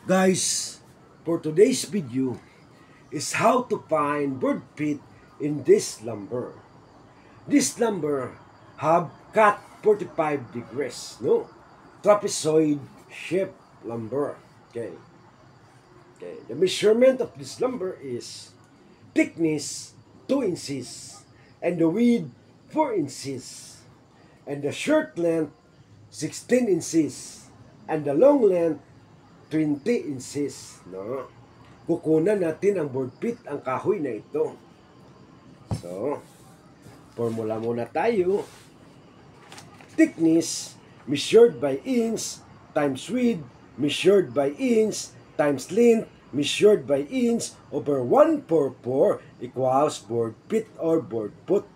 Guys, for today's video is how to find bird feet in this lumber. This lumber have cut 45 degrees, no? Trapezoid shape lumber. Okay. Okay. The measurement of this lumber is thickness 2 inches and the width 4 inches and the short length 16 inches and the long length 20 inches, no? Kukunan natin ang board feet, ang kahoy na ito. So, formula muna tayo. Thickness measured by inch times width measured by inch times length measured by inch over 1/4 equals board feet or board foot.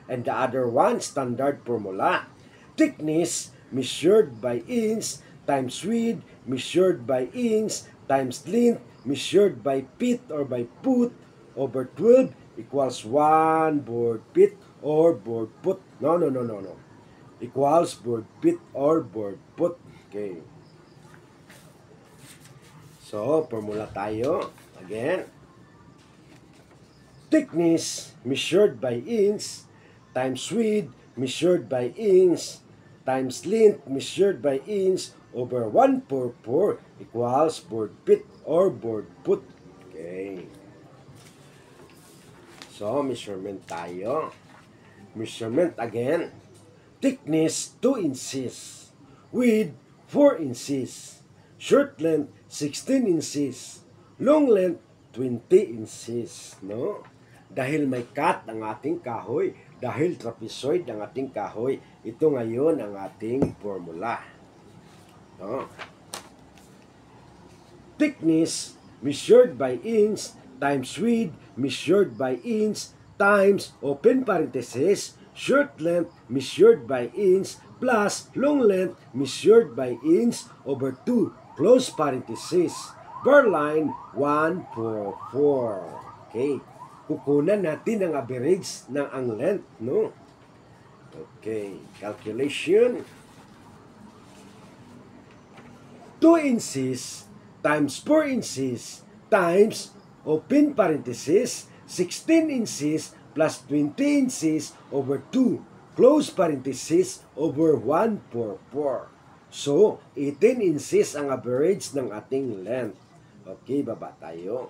And the other one, standard formula. Thickness measured by inch times width measured by inch times length measured by feet or by foot over 12 equals 1 board feet or board foot. No. Equals board feet or board foot. Okay. So, formula tayo. Again. Thickness measured by inch times width measured by inch times length measured by inch over 1/4 equals board feet or board foot. Okay. So, measurement tayo. Measurement again. Thickness 2 inches. Width 4 inches. Short length 16 inches. Long length 20 inches. No? Dahil may cut ang ating kahoy, dahil trapezoid ang ating kahoy, ito ngayon ang ating formula. No? Thickness measured by inch times width measured by inch times open parenthesis short length measured by inch plus long length measured by inch over 2 close parenthesis bar line 144. Okay. Kukunan natin ang average ng ang length, no? Okay. Calculation. 2 inches times 4 inches times open parenthesis 16 inches plus 20 inches over 2 close parenthesis over 144. So, 18 inches ang average ng ating length. Okay, baba tayo.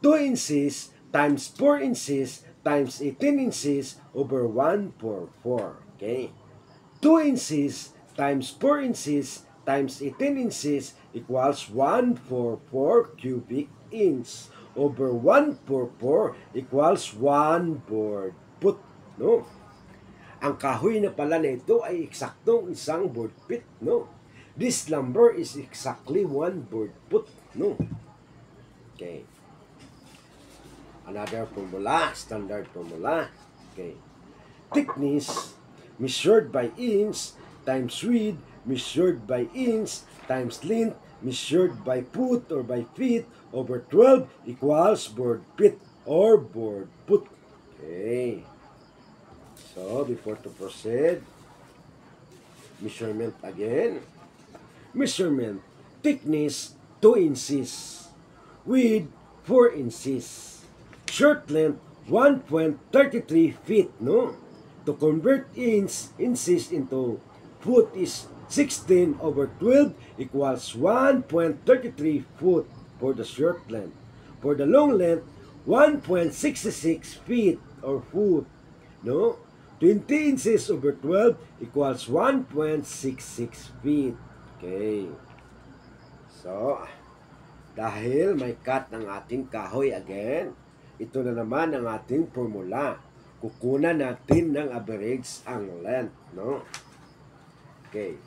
2 inches times 4 inches times 18 inches over 144. Okay? 2 inches times 4 inches times 18 inches equals 144 cubic inch over 144 equals 1 board foot. No? Ang kahoy na pala na ito ay eksaktong isang board feet. No? This lumber is exactly 1 board foot. No? Okay. Another formula, standard formula. Okay. Thickness measured by inch times width measured by inch times length measured by foot or by feet over 12 equals board feet or board foot. Okay. So, before to proceed, measurement again. Measurement. Thickness 2 inches. Width 4 inches. Short length 1.33 feet, no? To convert inches into foot is 16 over 12 equals 1.33 foot for the short length. For the long length, 1.66 feet or foot, no? 20 inches over 12 equals 1.66 feet. Okay. So, dahil may cut ng ating kahoy again, ito na naman ang ating formula. Kukunan natin ng average ang length, no? Okay.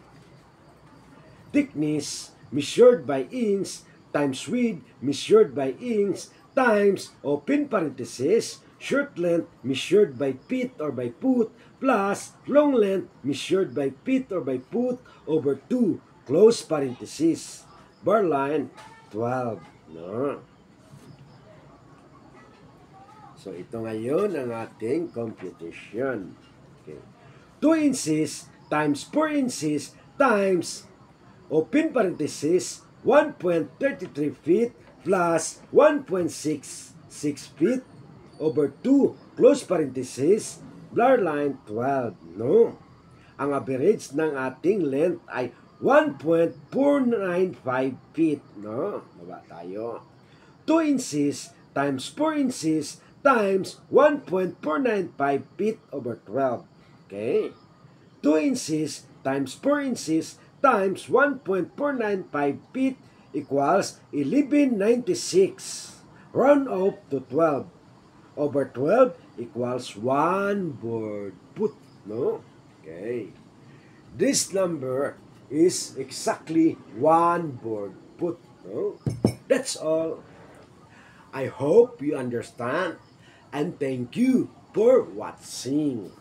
Thickness measured by inch times width measured by inch times open parenthesis short length measured by feet or by foot plus long length measured by feet or by foot over 2 close parenthesis bar line 12, no? So, ito ngayon ang ating computation. Okay. 2 inches times 4 inches times open parenthesis 1.33 feet plus 1.66 feet over 2, close parenthesis, blur line 12, no? Ang average ng ating length ay 1.495 feet, no? Baba tayo. 2 inches times 4 inches times 1.495 feet over 12. Okay? 2 inches times 4 inches times 1.495 feet equals 1196. Round off to 12. Over 12 equals 1 board foot. No? Okay. This number is exactly 1 board foot. No? That's all. I hope you understand and thank you for watching.